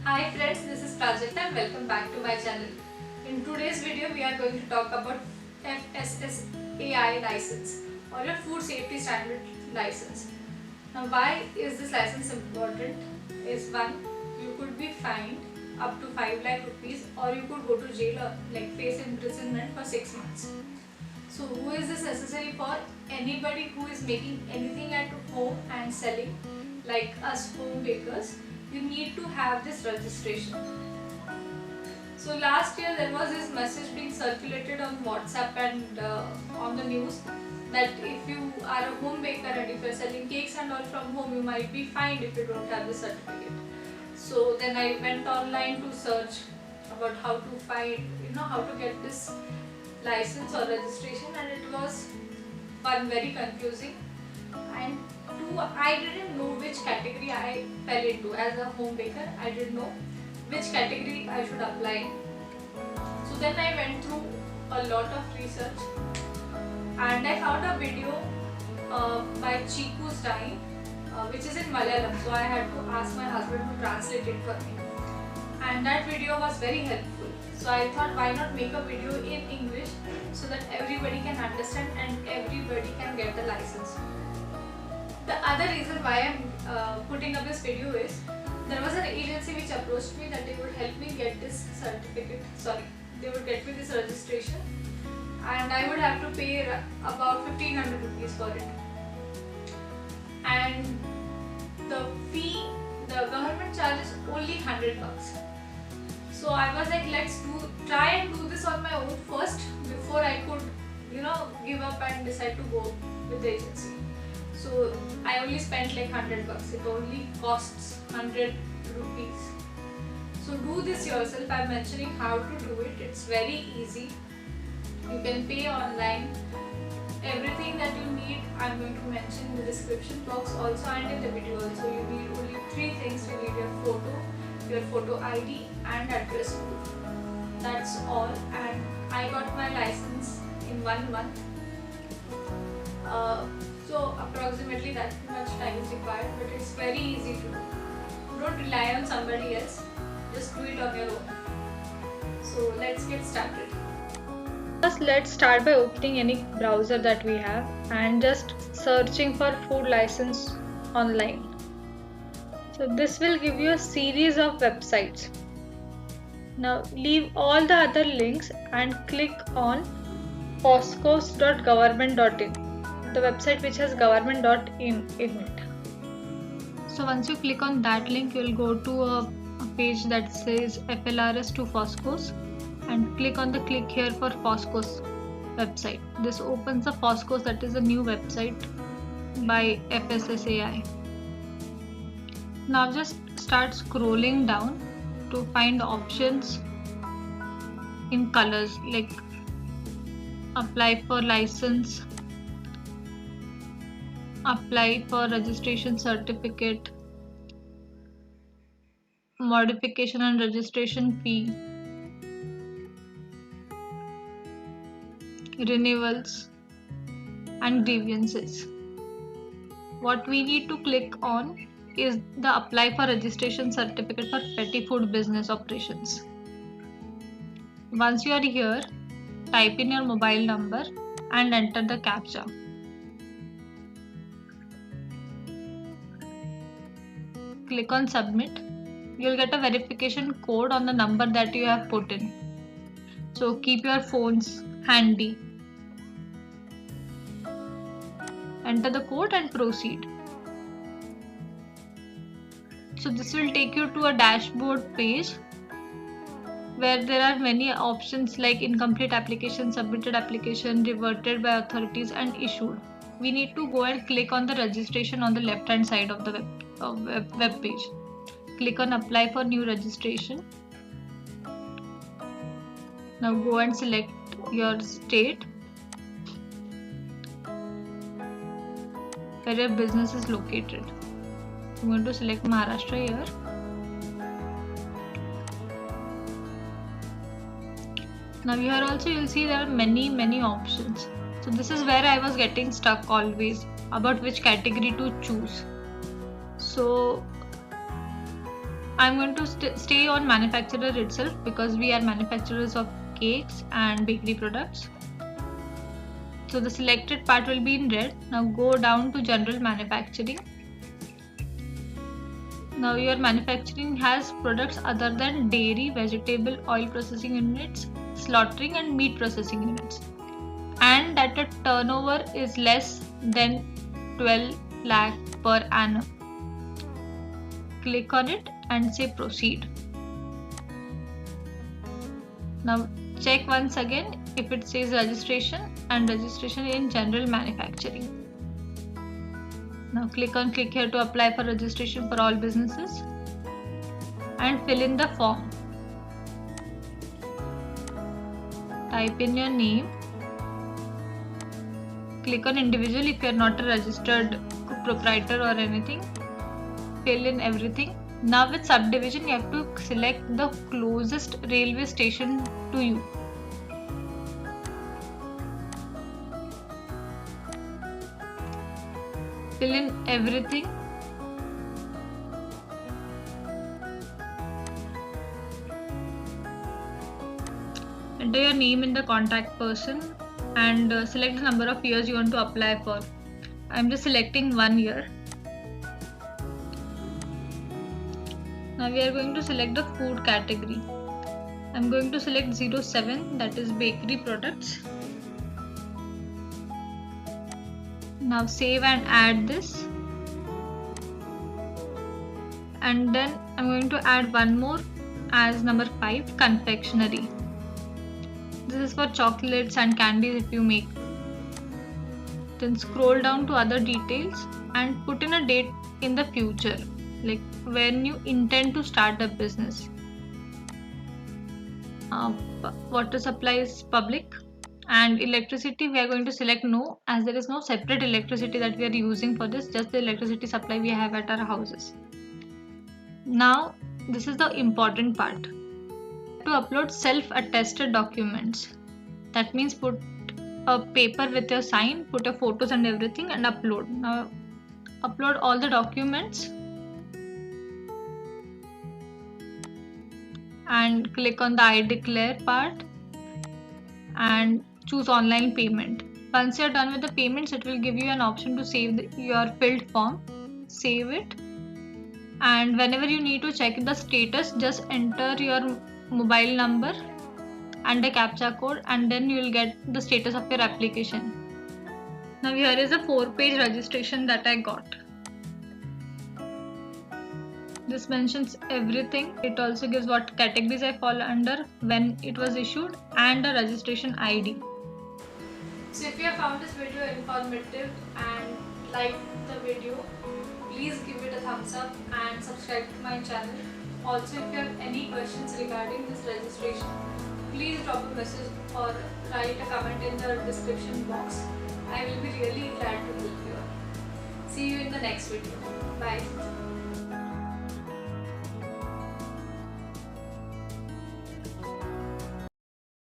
Hi friends, this is Prajakta and welcome back to my channel. In today's video, we are going to talk about FSSAI license or your Food Safety Standard license. Now, why is this license important? Is one, you could be fined up to 5 lakh rupees or you could go to jail or face imprisonment for 6 months. So, who is this necessary for? Anybody who is making anything at home and selling, like us home bakers. You need to have this registration. So last year there was this message being circulated on WhatsApp and on the news that if you are a home baker and if you are selling cakes and all from home, you might be fined if you don't have the certificate. So then I went online to search about how to find, how to get this license or registration, and it was one, very confusing, and two, I didn't know which category I fell into. As a home baker, I didn't know which category I should apply. So then I went through a lot of research and I found a video by Chiku's Dying, which is in Malayalam. So I had to ask my husband to translate it for me. And that video was very helpful. So I thought, why not make a video in English so that everybody can understand and everybody can get the license. The other reason why I'm putting up this video is, there was an agency which approached me that they would help me get this certificate, they would get me this registration, and I would have to pay about 1500 rupees for it. And the fee, the government charges only 100 bucks. So I was like, let's try and do this on my own first before I could, give up and decide to go with the agency. So I only spent like 100 bucks. It only costs 100 rupees. So do this yourself. I'm mentioning how to do it. It's very easy. You can pay online. Everything that you need, I'm going to mention in the description box also and in the video also. You need only 3 things. You need your photo ID and address proof. That's all. And I got my license in 1 month. So approximately that much time is required, but it's very easy to do. Don't rely on somebody else, just do it on your own. So let's get started. First, let's start by opening any browser that we have and just searching for food license online. So this will give you a series of websites. Now leave all the other links and click on foscos.government.in, the website which has government.in in it. So once you click on that link, you will go to a page that says FLRS to Foscos and click on the click here for Foscos website. This opens the Foscos, that is a new website by FSSAI. Now just start scrolling down to find options in colors like apply for license, apply for registration certificate, modification and registration fee, renewals, and grievances. What we need to click on is the apply for registration certificate for petty food business operations. Once you are here, type in your mobile number and enter the CAPTCHA. Click on submit. You'll get a verification code on the number that you have put in. So keep your phones handy. Enter the code and proceed. So this will take you to a dashboard page where there are many options like incomplete application, submitted application, reverted by authorities, and issued. We need to go and click on the registration on the left hand side of the web page. Click on apply for new registration. Now go and select your state where your business is located. I'm going to select Maharashtra here. Now here also you'll see there are many options. So this is where I was getting stuck always about which category to choose. So I'm going to stay on manufacturer itself because we are manufacturers of cakes and bakery products. So the selected part will be in red. Now go down to general manufacturing. Now your manufacturing has products other than dairy, vegetable, oil processing units, slaughtering and meat processing units, and that the turnover is less than 12 lakh per annum. Click on it and say proceed. Now check once again if it says registration and registration in general manufacturing. Now click here to apply for registration for all businesses and fill in the form. Type in your name. Click on individual if you are not a registered proprietor or anything. Fill in everything. Now with subdivision you have to select the closest railway station to you. Fill in everything. Enter your name in the contact person and select the number of years you want to apply for. I'm just selecting 1 year. Now we are going to select the food category. I'm going to select 07, that is bakery products. Now save and add this. And then I'm going to add one more as number 5, confectionery. This is for chocolates and candies if you make. Then scroll down to other details and put in a date in the future, like when you intend to start a business. Water supply is public, and electricity we are going to select no, as there is no separate electricity that we are using for this, just the electricity supply we have at our houses. Now this is the important part. To upload self-attested documents. That means put a paper with your sign, put your photos and everything and upload. Now upload all the documents and click on the I declare part and choose online payment. Once you're done with the payments, it will give you an option to save your filled form. Save it, and whenever you need to check the status, just enter your mobile number and a captcha code, and then you will get the status of your application. Now here is a 4-page registration that I got. This mentions everything. It also gives what categories I fall under, when it was issued, and a registration ID. So if you have found this video informative and liked the video, please give it a thumbs up and subscribe to my channel. Also, if you have any questions regarding this registration, please drop a message or write a comment in the description box. I will be really glad to help you. See you in the next video. Bye.